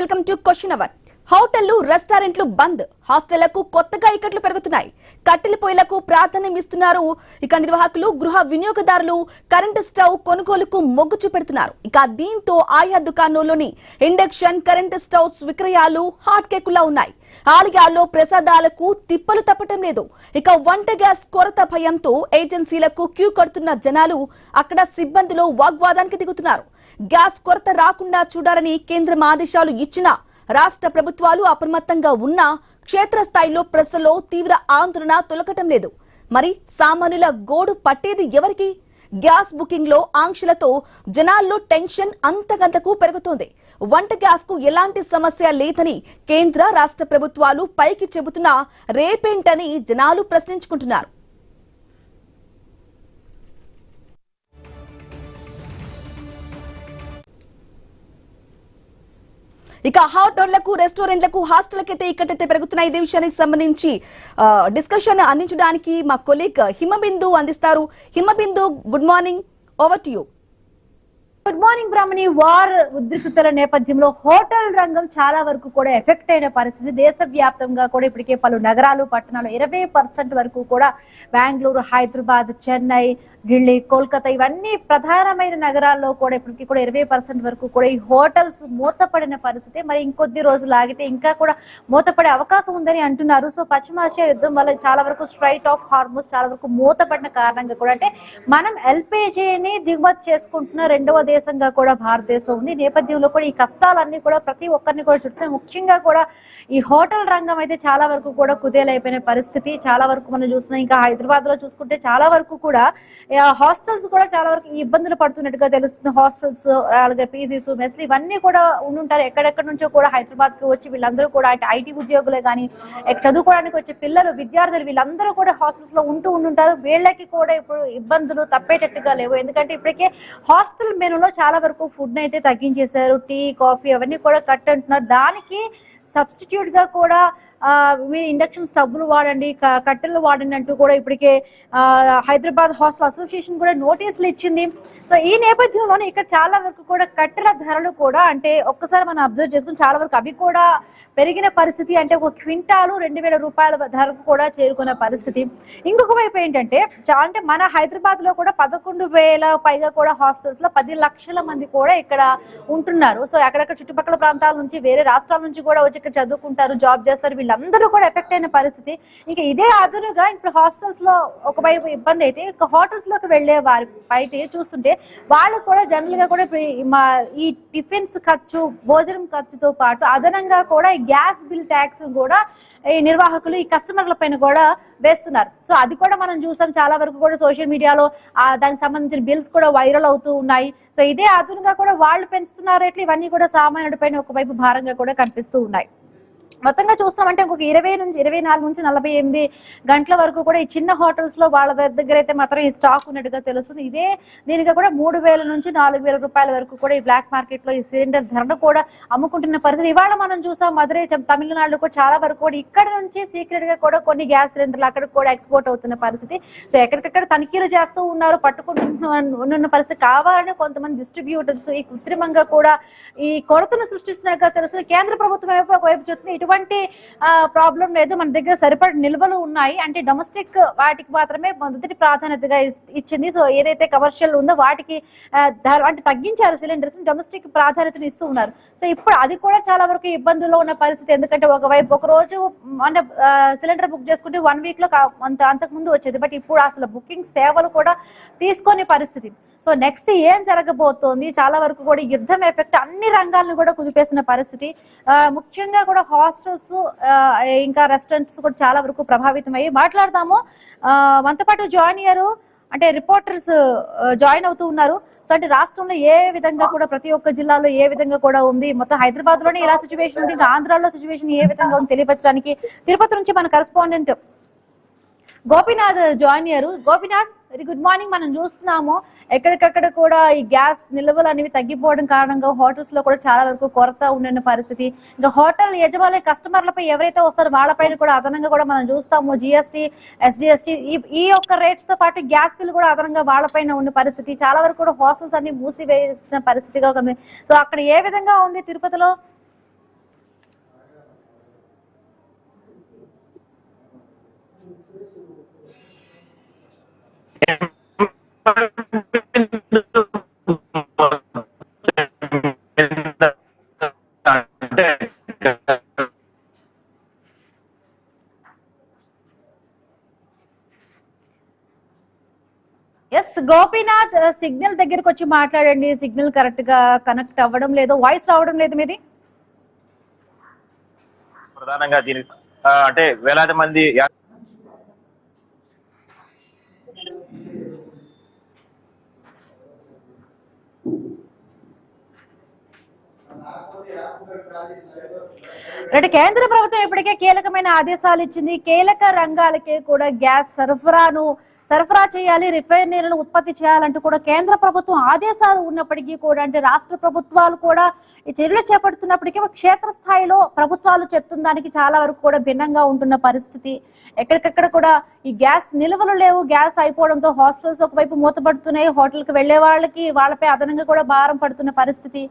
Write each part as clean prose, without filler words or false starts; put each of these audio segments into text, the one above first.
Welcome to question hour. హోటళ్లు రెస్టారెంట్లు బంద్, హాస్టళ్లకు కొత్తగా ఇక్కట్లు పెరుగుతున్నాయి. కట్టెల పొయ్యిలకు ప్రాధాన్యం ఇస్తున్నారు. ఇక నిర్వాహకులు, గృహ వినియోగదారులు కరెంటు స్టవ్ కొనుగోలుకు మొగ్గు చూపెడుతున్నారు. ఇక దీంతో ఆయా దుకాణాల్లోని ఇండక్షన్ కరెంటు స్టవ్స్ విక్రయాలు హాట్ కేకులా ఉన్నాయి. ఆలయాల్లో ప్రసాదాలకు తిప్పలు తప్పటం లేదు. ఇక వంట గ్యాస్ కొరత భయంతో ఏజెన్సీలకు క్యూ కడుతున్న జనాలు అక్కడ సిబ్బందిలో వాగ్వాదానికి దిగుతున్నారు. గ్యాస్ కొరత రాకుండా చూడాలని కేంద్రం ఆదేశాలు ఇచ్చినా రాష్ట్ర ప్రభుత్వాలు అప్రమత్తంగా ఉన్నా క్షేత్రస్థాయిలో ప్రజల్లో తీవ్ర ఆందోళన తొలగటం లేదు. మరి సామాన్యుల గోడు పట్టేది ఎవరికి? గ్యాస్ బుకింగ్ లో ఆంక్షలతో జనాల్లో టెన్షన్ అంతకంతకు పెరుగుతోంది. వంట గ్యాస్ కు ఎలాంటి సమస్య లేదని కేంద్ర రాష్ట్ర ప్రభుత్వాలు పైకి చెబుతున్నా రేపేంటని జనాలు ప్రశ్నించుకుంటున్నారు. ఇక హోటళ్లకు, రెస్టారెంట్లకు, హాస్టళ్లకైతే ఇక్కడైతే పెరుగుతున్నాయి. ఇదే విషయానికి సంబంధించి డిస్కషన్ అందించడానికి మా కొలీగ్ హిమబిందు అందిస్తారు. Himabindu, good morning, over to you. Good morning Brahmani. War ఉద్రిక్తతల నేపథ్యంలో హోటల్ రంగం చాలా వరకు కూడా ఎఫెక్ట్ అయిన పరిస్థితి. దేశవ్యాప్తంగా కూడా ఇప్పటికే పలు నగరాలు, పట్టణాలు 20% వరకు కూడా బెంగళూరు, హైదరాబాద్, చెన్నై, ఢిల్లీ, కోల్కతా ఇవన్నీ ప్రధానమైన నగరాల్లో కూడా ఇప్పటికీ కూడా 20% వరకు కూడా ఈ హోటల్స్ మూతపడిన పరిస్థితి. మరి ఇంకొద్ది రోజులు ఆగితే ఇంకా కూడా మూతపడే అవకాశం ఉందని అంటున్నారు. సో పశ్చిమాసియా యుద్ధం వల్ల చాలా వరకు స్ట్రైట్ ఆఫ్ హార్మోస్ చాలా వరకు మూతపడిన కారణంగా కూడా, అంటే మనం ఎల్పిజిని దిగుమతి చేసుకుంటున్న రెండవ దేశంగా కూడా భారతదేశం ఉంది. నేపథ్యంలో కూడా ఈ కష్టాలన్నీ కూడా ప్రతి ఒక్కరిని కూడా చుట్టున్నాయి. ముఖ్యంగా కూడా ఈ హోటల్ రంగం అయితే చాలా వరకు కూడా కుదేలైపోయిన పరిస్థితి. చాలా వరకు మనం చూస్తున్నాం. ఇంకా హైదరాబాద్ లో చూసుకుంటే చాలా వరకు కూడా హాస్టల్స్ కూడా చాలా వరకు ఇబ్బందులు పడుతున్నట్టుగా తెలుస్తుంది. హాస్టల్స్, అలాగే పీజీస్, మెస్లు ఇవన్నీ కూడా ఉండుంటారు. ఎక్కడెక్కడి నుంచో కూడా హైదరాబాద్ కి వచ్చి వీళ్ళందరూ కూడా ఐటీ ఉద్యోగులే కానీ, చదువుకోవడానికి వచ్చే పిల్లలు, విద్యార్థులు వీళ్ళందరూ కూడా హాస్టల్స్ లో ఉంటుంటారు. వీళ్ళకి కూడా ఇప్పుడు ఇబ్బందులు తప్పేటట్టుగా లేవు. ఎందుకంటే ఇప్పటికే హాస్టల్ మెనూలో చాలా వరకు ఫుడ్ అయితే తగ్గించేశారు. టీ, కాఫీ అవన్నీ కూడా కట్ అంటున్నారు. దానికి సబ్స్టిట్యూట్ గా కూడా మీరు ఇండక్షన్ స్టవ్లు వాడండి, కట్టెలు వాడండి అంటూ కూడా ఇప్పటికే హైదరాబాద్ హాస్టల్ అసోసియేషన్ కూడా నోటీసులు ఇచ్చింది. సో ఈ నేపథ్యంలోనే ఇక్కడ చాలా వరకు కూడా కట్టెల ధరలు కూడా, అంటే ఒక్కసారి మనం అబ్జర్వ్ చేసుకుని చాలా వరకు అవి కూడా పెరిగిన పరిస్థితి. అంటే ఒక క్వింటాలు 2000 రూపాయల ధరకు కూడా చేరుకున్న పరిస్థితి. ఇంకొక వైపు ఏంటంటే అంటే మన హైదరాబాద్ లో కూడా 11,000 పైగా కూడా హాస్టల్స్ లో 10 లక్షల మంది కూడా ఇక్కడ ఉంటున్నారు. సో అక్కడక్కడ చుట్టుపక్కల ప్రాంతాల నుంచి, వేరే రాష్ట్రాల నుంచి కూడా వచ్చి ఇక్కడ చదువుకుంటారు, జాబ్ చేస్తారు. వీళ్ళందరూ కూడా ఎఫెక్ట్ అయిన పరిస్థితి. ఇంకా ఇదే అదునుగా ఇప్పుడు హాస్టల్స్ లో ఒకవైపు ఇబ్బంది అయితే, ఇక హోటల్స్ లోకి వెళ్లే వారి అయితే చూస్తుంటే వాళ్ళు కూడా జనరల్ గా కూడా ఈ టిఫిన్స్ ఖర్చు, భోజనం ఖర్చుతో పాటు అదనంగా కూడా గ్యాస్ బిల్ ట్యాక్స్ కూడా ఈ నిర్వాహకులు ఈ కస్టమర్ల పైన కూడా వేస్తున్నారు. సో అది కూడా మనం చూసాం. చాలా వరకు కూడా సోషల్ మీడియాలో దానికి సంబంధించిన బిల్స్ కూడా వైరల్ అవుతూ ఉన్నాయి. సో ఇదే అదునుగా కూడా వాళ్ళు పెంచుతున్నారు రేట్లు. ఇవన్నీ కూడా సామాన్యుడి పైన ఒకవైపు భారంగా కూడా కనిపిస్తూ ఉన్నాయి. మొత్తంగా చూస్తామంటే ఇంకొక 24 నుంచి 48 గంటల వరకు కూడా ఈ చిన్న హోటల్స్ లో వాళ్ళ దగ్గర అయితే మాత్రం ఈ స్టాక్ ఉన్నట్టుగా తెలుస్తుంది. ఇదే దీనిగా కూడా 3000 నుంచి 4000 రూపాయల వరకు కూడా ఈ బ్లాక్ మార్కెట్ లో ఈ సిలిండర్ ధరను కూడా అమ్ముకుంటున్న పరిస్థితి. ఇవాళ మనం చూసాం మధురై, తమిళనాడులో చాలా వరకు కూడా ఇక్కడ నుంచి సీక్రెట్ గా కూడా కొన్ని గ్యాస్ సిలిండర్లు అక్కడ కూడా ఎక్స్పోర్ట్ అవుతున్న పరిస్థితి. సో ఎక్కడికక్కడ తనిఖీలు చేస్తూ ఉన్నారు, పట్టుకుంటున్న పరిస్థితి. కావాలని కొంతమంది డిస్ట్రిబ్యూటర్స్ ఈ కృత్రిమంగా కూడా ఈ కొరతను సృష్టిస్తున్నట్టుగా తెలుస్తుంది. కేంద్ర ప్రభుత్వం వైపు చూస్తుంది ఇటువంటి ప్రాబ్లం లేదు, మన దగ్గర సరిపడ నిల్వలు ఉన్నాయి, అంటే డొమెస్టిక్ వాటికి మాత్రమే మొదటి ప్రాధాన్యతగా ఇచ్చింది. సో ఏదైతే కమర్షియల్ ఉందో వాటికి అంటే తగ్గించారు సిలిండర్స్, డొమెస్టిక్ ప్రాధాన్యతను ఇస్తూ ఉన్నారు. సో ఇప్పుడు అది కూడా చాలా వరకు ఇబ్బందుల్లో ఉన్న పరిస్థితి. ఎందుకంటే ఒకవైపు ఒక రోజు అంటే సిలిండర్ బుక్ చేసుకుంటే 1 వీక్ లో అంతకు ముందు వచ్చేది, బట్ ఇప్పుడు అసలు బుకింగ్ సేవలు కూడా తీసుకునే పరిస్థితి. సో నెక్స్ట్ ఏం జరగబోతోంది? చాలా వరకు కూడా యుద్ధం ఎఫెక్ట్ అన్ని రంగాలను కూడా కుదిపేసిన పరిస్థితి. ముఖ్యంగా కూడా హాస్టల్స్, ఇంకా రెస్టారెంట్స్ కూడా చాలా వరకు ప్రభావితం అయ్యి మాట్లాడదాము. మనతో పాటు జాయిన్ అయ్యారు, అంటే రిపోర్టర్స్ జాయిన్ అవుతూ ఉన్నారు. సో అంటే రాష్ట్రంలో ఏ విధంగా కూడా ప్రతి ఒక్క జిల్లాలో ఏ విధంగా కూడా ఉంది, మొత్తం హైదరాబాద్ లోనే ఇలా సిచ్యువేషన్ ఉంది, ఇంకా ఆంధ్రాలో సిచ్యువేషన్ ఏ విధంగా ఉంది తెలియపరచడానికి తిరుపతి నుంచి మన కరెస్పాండెంట్ గోపీనాథ్ జాయిన్ అయ్యారు. Gopinath, very good morning. మనం చూస్తున్నాము ఎక్కడికక్కడ కూడా ఈ గ్యాస్ నిల్వలు అనేవి తగ్గిపోవడం కారణంగా హోటల్స్ లో కూడా చాలా వరకు కొరత ఉండిన పరిస్థితి. ఇంకా హోటల్ యజమానులు కస్టమర్లపై ఎవరైతే వస్తారో వాళ్ళపైన కూడా అదనంగా కూడా మనం చూస్తాము జిఎస్టీ, ఎస్జిఎస్టీ ఈ యొక్క రేట్స్ తో పాటు గ్యాస్ బిల్ కూడా అదనంగా వాళ్ళపైన ఉన్న పరిస్థితి. చాలా వరకు కూడా హాస్టల్స్ అన్ని మూసివేసిన పరిస్థితిగా ఉంది. సో అక్కడ ఏ విధంగా ఉంది తిరుపతిలో? అంటే ఎస్ గోపీనాథ్, సిగ్నల్ దగ్గరకు వచ్చి మాట్లాడండి. సిగ్నల్ కరెక్ట్ గా కనెక్ట్ అవ్వడం లేదు, వాయిస్ రావడం లేదు మీది. ప్రధానంగా దీనికి అంటే వేలాది మంది అంటే కేంద్ర ప్రభుత్వం ఇప్పటికే కీలకమైన ఆదేశాలు ఇచ్చింది. కీలక రంగాలకే కూడా గ్యాస్ సరఫరా చేయాలి, రిఫైనరీలను ఉత్పత్తి చేయాలంటూ కూడా కేంద్ర ప్రభుత్వం ఆదేశాలు ఉన్నప్పటికీ కూడా, అంటే రాష్ట్ర ప్రభుత్వాలు కూడా ఈ చర్యలు చేపడుతున్నప్పటికీ క్షేత్రస్థాయిలో ప్రభుత్వాలు చెప్తున్న దానికి చాలా వరకు కూడా భిన్నంగా ఉంటున్న పరిస్థితి. ఎక్కడికక్కడ కూడా ఈ గ్యాస్ నిల్వలు లేవు. గ్యాస్ అయిపోవడంతో హాస్టల్స్ ఒకవైపు మూతపడుతున్నాయి, హోటల్కి వెళ్లే వాళ్ళపై అదనంగా కూడా భారం పడుతున్న పరిస్థితి.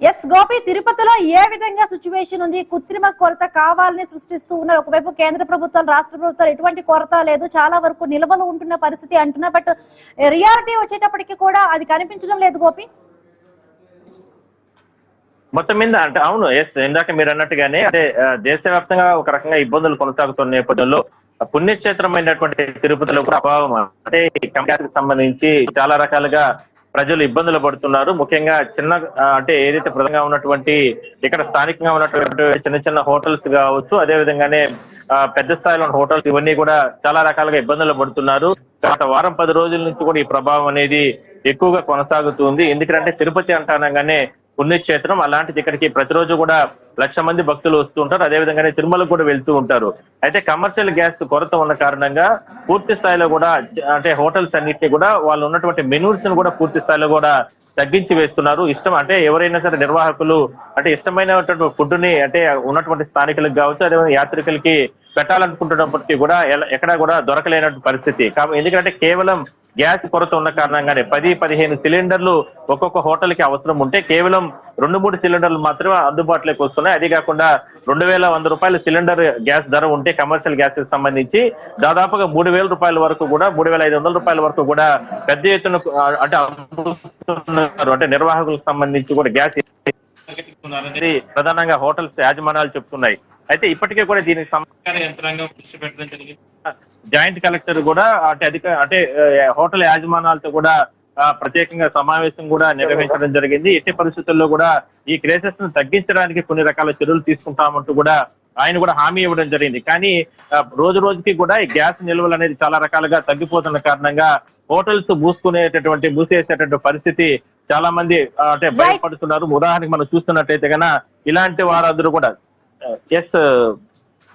ఎస్ గోపి, తిరుపతిలో ఏ విధంగా సిచ్యువేషన్ ఉంది? కృత్రిమ కొరత కావాలని సృష్టిస్తూ ఉన్నారు. ఒకవైపు కేంద్ర ప్రభుత్వాలు, రాష్ట్ర ప్రభుత్వాలు ఎటువంటి కొరత లేదు, చాలా వరకు నిల్వలు ఉంటున్న పరిస్థితి అంటున్నారు. బట్ రియాలిటీ వచ్చేటప్పటికి కూడా అది కనిపించడం లేదు గోపి. మొత్తం మీద అంటే అవును, ఎస్ ఇందాక మీరు అన్నట్టుగానే అంటే దేశవ్యాప్తంగా ఒక రకంగా ఇబ్బందులు కొనసాగుతున్న నేపథ్యంలో పుణ్యక్షేత్రమైనటువంటి తిరుపతిలో కూడా అభావం అంటే కంప్యానికి సంబంధించి చాలా రకాలుగా ప్రజలు ఇబ్బందులు పడుతున్నారు. ముఖ్యంగా చిన్న అంటే ఏదైతే ప్రధానంగా ఉన్నటువంటి ఇక్కడ స్థానికంగా ఉన్నటువంటి చిన్న చిన్న హోటల్స్ కావచ్చు, అదే విధంగానే పెద్ద స్థాయిలో హోటల్స్ ఇవన్నీ కూడా చాలా రకాలుగా ఇబ్బందులు పడుతున్నారు. గత వారం 10 రోజుల నుంచి కూడా ఈ ప్రభావం అనేది ఎక్కువగా కొనసాగుతుంది. ఎందుకంటే తిరుపతి అంటానగానే పుణ్యక్షేత్రం, అలాంటిది ఇక్కడికి ప్రతిరోజు కూడా 1,00,000 మంది భక్తులు వస్తూ ఉంటారు. అదేవిధంగానే తిరుమలకు కూడా వెళ్తూ ఉంటారు. అయితే కమర్షియల్ గ్యాస్ కొరత ఉన్న కారణంగా పూర్తి స్థాయిలో కూడా అంటే హోటల్స్ అన్నింటినీ కూడా వాళ్ళు ఉన్నటువంటి మెనూస్ ను కూడా పూర్తి స్థాయిలో కూడా తగ్గించి వేస్తున్నారు. ఇష్టం అంటే ఎవరైనా సరే నిర్వాహకులు అంటే ఇష్టమైనటువంటి ఫుడ్ ని అంటే ఉన్నటువంటి స్థానికులకు కావచ్చు, అదేవిధంగా యాత్రికులకి పెట్టాలనుకుంటున్నప్పటికీ కూడా ఎక్కడా కూడా దొరకలేనటువంటి పరిస్థితి. ఎందుకంటే కేవలం గ్యాస్ కొరత ఉన్న కారణంగానే 10-15 సిలిండర్లు ఒక్కొక్క హోటల్ కి అవసరం ఉంటే కేవలం 2-3 సిలిండర్లు మాత్రమే అందుబాటులోకి వస్తున్నాయి. అది కాకుండా 2,100 రూపాయల సిలిండర్ గ్యాస్ ధర ఉంటే కమర్షియల్ గ్యాస్ కి సంబంధించి దాదాపుగా 3,000 రూపాయల వరకు కూడా 3,500 రూపాయల వరకు కూడా పెద్ద ఎత్తున అంటే అమ్ముతున్నారు. అంటే నిర్వాహకులకు సంబంధించి కూడా గ్యాస్ అనేది ప్రధానంగా హోటల్స్ యాజమాన్యాలు చెప్తున్నాయి. అయితే ఇప్పటికే కూడా దీనికి సంస్కార యంత్రాంగం దృష్టి పెట్టడం జరిగింది. జాయింట్ కలెక్టర్ కూడా అంటే హోటల్ యాజమాన్యాలతో కూడా ప్రత్యేకంగా సమావేశం కూడా నిర్వహించడం జరిగింది. ఎట్టి పరిస్థితుల్లో కూడా ఈ క్రేసెస్ ను తగ్గించడానికి కొన్ని రకాల చర్యలు తీసుకుంటామంటూ కూడా ఆయన కూడా హామీ ఇవ్వడం జరిగింది. కానీ రోజు రోజుకి కూడా ఈ గ్యాస్ నిల్వలు అనేది చాలా రకాలుగా తగ్గిపోతున్న కారణంగా హోటల్స్ మూసేసేటటువంటి పరిస్థితి చాలా మంది అంటే భయపడుతున్నారు. ఉదాహరణకి మనం చూస్తున్నట్టయితే కన్నా ఇలాంటి వారందరూ కూడా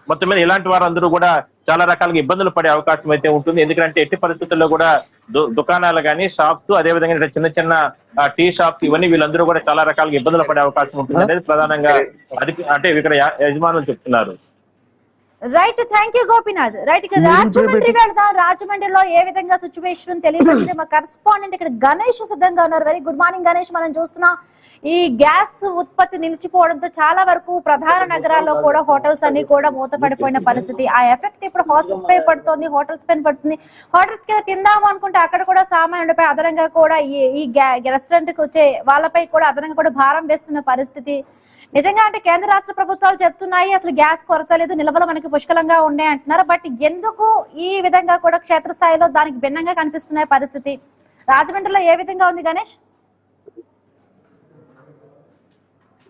మొత్తం మీద ఇలాంటి వారందరూ కూడా చాలా రకాలుగా ఇబ్బందులు పడే అవకాశం అయితే ఉంటుంది. ఎందుకంటే ఎట్టి పరిస్థితుల్లో కూడా దుకాణాలు కానీ, షాప్స్, అదే విధంగా చిన్న చిన్న టీ షాప్స్ ఇవన్నీ వీళ్ళందరూ కూడా చాలా రకాలుగా ఇబ్బందులు పడే అవకాశం ఉంటుంది అనేది ప్రధానంగా అంటే ఇక్కడ యజమానులు చెప్తున్నారు. Right, thank you Gopinath. Right, ఇక రాజమండ్రి వెళ్దాం. రాజమండ్రిలో ఏ విధంగా సిచ్యువేషన్ తెలియపరిచింది మా కరెస్పాండెంట్ ఇక్కడ గణేష్ సిద్ధంగా ఉన్నారు. Very good morning Ganesh. మనం చూస్తున్నాం ఈ గ్యాస్ ఉత్పత్తి నిలిచిపోవడంతో చాలా వరకు ప్రధాన నగరాల్లో కూడా హోటల్స్ అన్ని కూడా మూతపడిపోయిన పరిస్థితి. ఆ ఎఫెక్ట్ ఇప్పుడు హాస్టల్స్ పై పడుతుంది, హోటల్స్ పైన పడుతుంది. హోటల్స్ కి తిందాము అనుకుంటే అక్కడ కూడా సామాన్యులపై అదనంగా కూడా ఈ రెస్టారెంట్ కి వచ్చే వాళ్ళపై కూడా అదనంగా కూడా భారం వేస్తున్న పరిస్థితి. నిజంగా అంటే కేంద్ర రాష్ట్ర ప్రభుత్వాలు చెప్తున్నాయి అసలు గ్యాస్ కొరత లేదు, నిల్వలు మనకి పుష్కలంగా ఉన్నాయి అంటున్నారు. బట్ ఎందుకు ఈ విధంగా కూడా క్షేత్రస్థాయిలో దానికి భిన్నంగా కనిపిస్తున్నాయి పరిస్థితి? రాజమండ్రిలో ఏ విధంగా ఉంది గణేష్?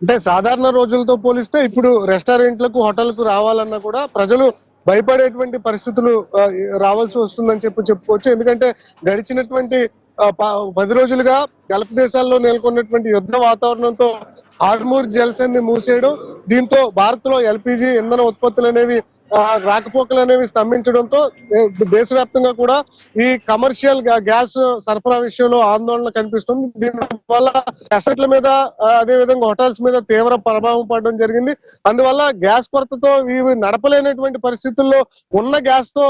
అంటే సాధారణ రోజులతో పోలిస్తే ఇప్పుడు రెస్టారెంట్లకు, హోటల్కు రావాలన్నా కూడా ప్రజలు భయపడేటువంటి పరిస్థితులు రావాల్సి వస్తుందని చెప్పుకోవచ్చు. ఎందుకంటే గడిచినటువంటి 10 రోజులుగా గల్ఫ్ దేశాల్లో నెలకొన్నటువంటి యుద్ధ వాతావరణంతో హార్మూర్ జలసంధి మూసేయడం, దీంతో భారత్ లో ఎల్పిజి ఇంధన ఉత్పత్తులు అనేవి రాకపోకలు అనేవి స్తంభించడంతో దేశవ్యాప్తంగా కూడా ఈ కమర్షియల్ గ్యాస్ సరఫరా విషయంలో ఆందోళన కనిపిస్తుంది. దీని వల్ల రెస్టారెంట్ల మీద, అదే విధంగా హోటల్స్ మీద తీవ్ర ప్రభావం పడడం జరిగింది. అందువల్ల గ్యాస్ కొరతతో ఇవి నడపలేనటువంటి పరిస్థితుల్లో ఉన్న గ్యాస్ తో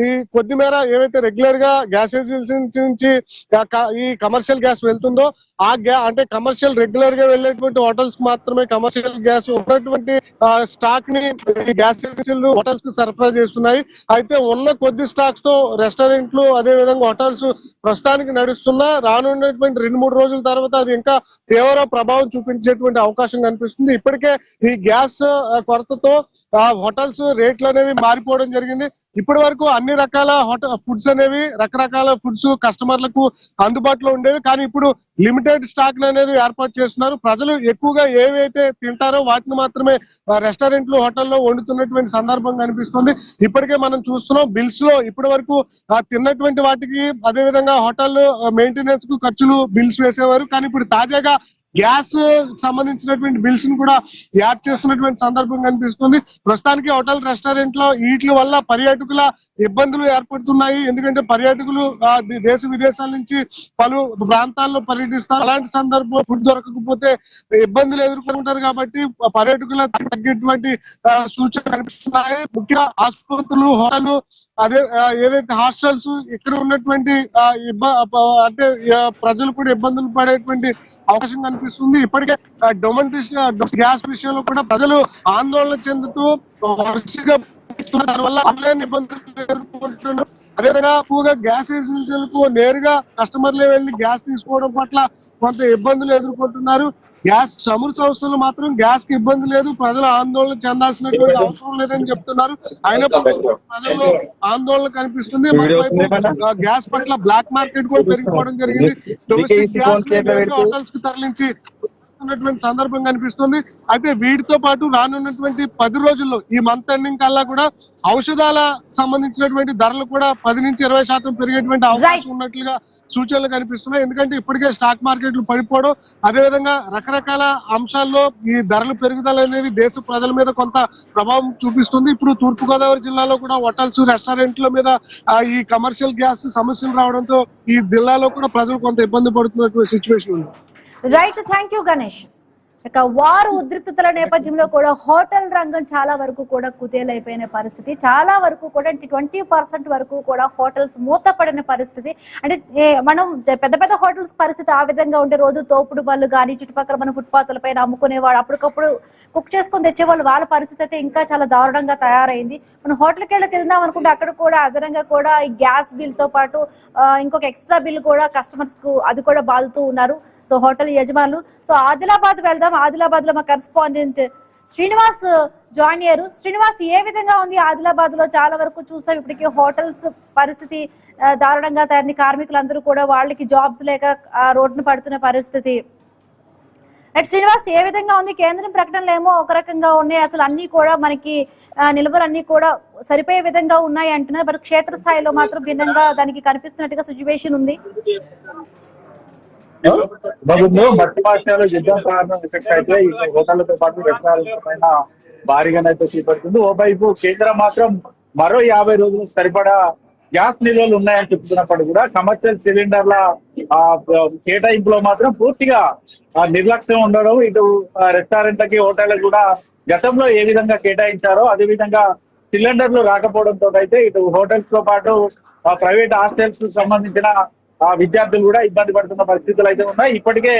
ఈ కొద్ది మేర ఏవైతే రెగ్యులర్ గా గ్యాస్ ఏజెన్సీ నుంచి ఈ కమర్షియల్ గ్యాస్ వెళ్తుందో అంటే కమర్షియల్ రెగ్యులర్ గా వెళ్ళేటువంటి హోటల్స్ మాత్రమే కమర్షియల్ గ్యాస్ ఉన్నటువంటి స్టాక్ ని ఈ గ్యాస్ ఏజెన్సీలు హోటల్స్ కు సరఫరా చేస్తున్నాయి. అయితే ఉన్న కొద్ది స్టాక్స్ తో రెస్టారెంట్లు అదే విధంగా హోటల్స్ ప్రస్తుతానికి నడుస్తున్నా రానున్నటువంటి 2-3 రోజుల తర్వాత అది ఇంకా తీవ్ర ప్రభావం చూపించేటువంటి అవకాశం కనిపిస్తుంది. ఇప్పటికే ఈ గ్యాస్ కొరతతో హోటల్స్ రేట్లు అనేవి మారిపోవడం జరిగింది. ఇప్పటి వరకు అన్ని రకాల ఫుడ్స్ అనేవి రకరకాల ఫుడ్స్ కస్టమర్లకు అందుబాటులో ఉండేవి. కానీ ఇప్పుడు లిమిటెడ్ స్టాక్ అనేది ఏర్పాటు చేస్తున్నారు. ప్రజలు ఎక్కువగా ఏవైతే తింటారో వాటిని మాత్రమే రెస్టారెంట్లు హోటల్లో వండుతున్నటువంటి సందర్భం కనిపిస్తుంది. ఇప్పటికే మనం చూస్తున్నాం బిల్స్ లో ఇప్పటి వరకు తిన్నటువంటి వాటికి అదే విధంగా హోటల్ మెయింటెనెన్స్ కు ఖర్చులు బిల్స్ వేసేవారు. కానీ ఇప్పుడు తాజాగా గ్యాస్ సంబంధించినటువంటి బిల్స్ ను కూడా యాడ్ చేస్తున్నటువంటి సందర్భం కనిపిస్తుంది. ప్రస్తుతానికి హోటల్ రెస్టారెంట్ లో వీటి వల్ల పర్యాటకుల ఇబ్బందులు ఏర్పడుతున్నాయి. ఎందుకంటే పర్యాటకులు దేశ విదేశాల నుంచి పలు ప్రాంతాల్లో పర్యటిస్తారు. అలాంటి సందర్భంలో ఫుడ్ దొరకకపోతే ఇబ్బందులు ఎదుర్కొంటారు. కాబట్టి పర్యాటకుల తగ్గేటువంటి సూచనలు కనిపిస్తున్నాయి. ముఖ్యంగా ఆసుపత్రులు హోటల్ అదే ఏదైతే హాస్టల్స్ ఇక్కడ ఉన్నటువంటి అంటే ప్రజలు కూడా ఇబ్బందులు పడేటువంటి అవకాశం కనిపిస్తుంది. ఇప్పటికే డొమెస్టిక్ గ్యాస్ విషయంలో కూడా ప్రజలు ఆందోళన చెందుతూ వరుసగా దానివల్ల ఆన్లైన్ ఇబ్బందులు ఎదుర్కొంటున్నారు. అదేవిధంగా ఎక్కువగా గ్యాస్ ఏజెన్సీలకు నేరుగా కస్టమర్లే వెళ్లి గ్యాస్ తీసుకోవడం పట్ల కొంత ఇబ్బందులు ఎదుర్కొంటున్నారు. గ్యాస్ చమురు సంస్థలు మాత్రం గ్యాస్ కి ఇబ్బంది లేదు, ప్రజలు ఆందోళన చెందాల్సినటువంటి అవసరం లేదని చెప్తున్నారు. అయినప్పటికీ ప్రజలు ఆందోళన కనిపిస్తుంది. మరోవైపు గ్యాస్ పట్ల బ్లాక్ మార్కెట్ కూడా పెరిగిపోవడం జరిగింది. డొమెస్టిక్ గ్యాస్ హోటల్స్ కి తరలించి సందర్భం కనిపిస్తుంది. అయితే వీటితో పాటు రానున్నటువంటి 10 రోజుల్లో ఈ మంత్ ఎండింగ్ కల్లా కూడా ఔషధాల సంబంధించినటువంటి ధరలు కూడా 10-20% పెరిగేటువంటి అవకాశం ఉన్నట్లుగా సూచనలు కనిపిస్తున్నాయి. ఎందుకంటే ఇప్పటికే స్టాక్ మార్కెట్లు పడిపోవడం అదేవిధంగా రకరకాల అంశాల్లో ఈ ధరలు పెరుగుదల అనేవి దేశ ప్రజల మీద కొంత ప్రభావం చూపిస్తుంది. ఇప్పుడు తూర్పుగోదావరి జిల్లాలో కూడా హోటల్స్ రెస్టారెంట్ల మీద ఈ కమర్షియల్ గ్యాస్ సమస్యలు రావడంతో ఈ జిల్లాలో కూడా ప్రజలు కొంత ఇబ్బంది పడుతున్నటువంటి సిచ్యువేషన్ ఉంది. Right, thank you Ganesh. ఇక వారు ఉద్రిక్తతల నేపథ్యంలో కూడా హోటల్ రంగం చాలా వరకు కూడా కుదేలైపోయిన పరిస్థితి. చాలా వరకు కూడా 20% వరకు కూడా హోటల్స్ మూతపడిన పరిస్థితి. అంటే మనం పెద్ద పెద్ద హోటల్స్ పరిస్థితి ఆ విధంగా ఉంటే రోజు తోపుడు బళ్ళు కానీ చుట్టుపక్కల మన ఫుట్పాత్ల పైన అమ్ముకునేవాడు అప్పటికప్పుడు కుక్ చేసుకొని తెచ్చేవాళ్ళు, వాళ్ళ పరిస్థితి అయితే ఇంకా చాలా దారుణంగా తయారైంది. మనం హోటల్కి వెళ్ళి తిందాం అనుకుంటే అక్కడ కూడా అదనంగా కూడా ఈ గ్యాస్ బిల్ తో పాటు ఇంకొక ఎక్స్ట్రా బిల్ కూడా కస్టమర్స్ కు అది కూడా బాదుతూ ఉన్నారు సో హోటల్ యజమానులు. సో ఆదిలాబాద్ వెళ్దాం. ఆదిలాబాద్ లో మా కరెస్పాండెంట్ శ్రీనివాస్ జాయిన్ అయ్యారు. శ్రీనివాస్, ఏ విధంగా ఉంది ఆదిలాబాద్ లో? చాలా వరకు చూసాం ఇప్పటికే హోటల్స్ పరిస్థితి దారుణంగా తయారైంది. కార్మికులందరూ కూడా వాళ్ళకి జాబ్స్ లేక రోడ్డున పడుతున్న పరిస్థితి. శ్రీనివాస్, ఏ విధంగా ఉంది? కేంద్రం ప్రకటనలు ఏమో ఒక రకంగా ఉన్నాయి, అసలు అన్ని కూడా మనకి నిల్వలన్నీ కూడా సరిపోయే విధంగా ఉన్నాయి అంటున్నారు. బట్ క్షేత్రస్థాయిలో మాత్రం భిన్నంగా దానికి కనిపిస్తున్నట్టుగా సిచ్యువేషన్ ఉంది. మట్టి భాషలో యుద్ధం కారణం ఎఫెక్ట్ అయితే ఈ హోటళ్లతో పాటు రెస్టారెంట్ల పైన భారీగానైతే చూపడుతుంది. ఓవైపు కేంద్రం మాత్రం మరో 50 రోజులు సరిపడా గ్యాస్ నిల్వలు ఉన్నాయని చెప్తున్నప్పుడు కూడా కమర్షియల్ సిలిండర్ల కేటాయింపులో మాత్రం పూర్తిగా నిర్లక్ష్యం ఉండడం, ఇటు రెస్టారెంట్లకి హోటళ్ళకి కూడా గతంలో ఏ విధంగా కేటాయించారో అదే విధంగా సిలిండర్లు రాకపోవడంతో అయితే ఇటు హోటల్స్ తో పాటు ప్రైవేట్ హాస్టల్స్ సంబంధించిన విద్యార్థులు కూడా ఇబ్బంది పడుతున్న పరిస్థితులు అయితే ఉన్నాయి. ఇప్పటికే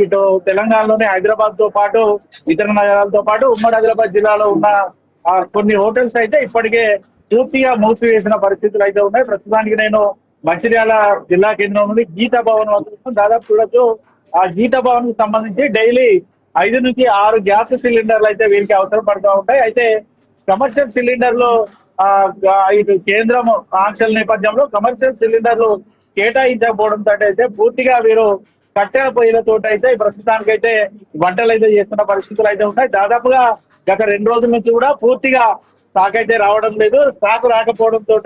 ఇటు తెలంగాణలోనే హైదరాబాద్ తో పాటు ఇతర నగరాలతో పాటు ఉమ్మడి ఆదిలాబాద్ జిల్లాలో ఉన్న కొన్ని హోటల్స్ అయితే ఇప్పటికే పూర్తిగా మూసివేసిన పరిస్థితులు అయితే ఉన్నాయి. ప్రస్తుతానికి నేను మంచిర్యాల జిల్లా కేంద్రం నుండి గీతా భవన్ వస్తున్నాను. దాదాపు చూడొచ్చు ఆ గీతా భవన్ కు సంబంధించి డైలీ 5 నుంచి 6 గ్యాస్ సిలిండర్లు అయితే వీరికి అవసరం పడుతూ ఉంటాయి. అయితే కమర్షియల్ సిలిండర్లు ఇటు కేంద్రం ఆంక్షల నేపథ్యంలో కమర్షియల్ సిలిండర్లు కేటాయించకపోవడంతో అయితే పూర్తిగా వీరు కట్టెల పొయ్యిలతో అయితే ప్రస్తుతానికైతే వంటలు అయితే చేస్తున్న పరిస్థితులు అయితే ఉన్నాయి. దాదాపుగా గత 2 రోజుల నుంచి కూడా పూర్తిగా స్టాక్ అయితే రావడం లేదు. స్టాక్ రాకపోవడంతో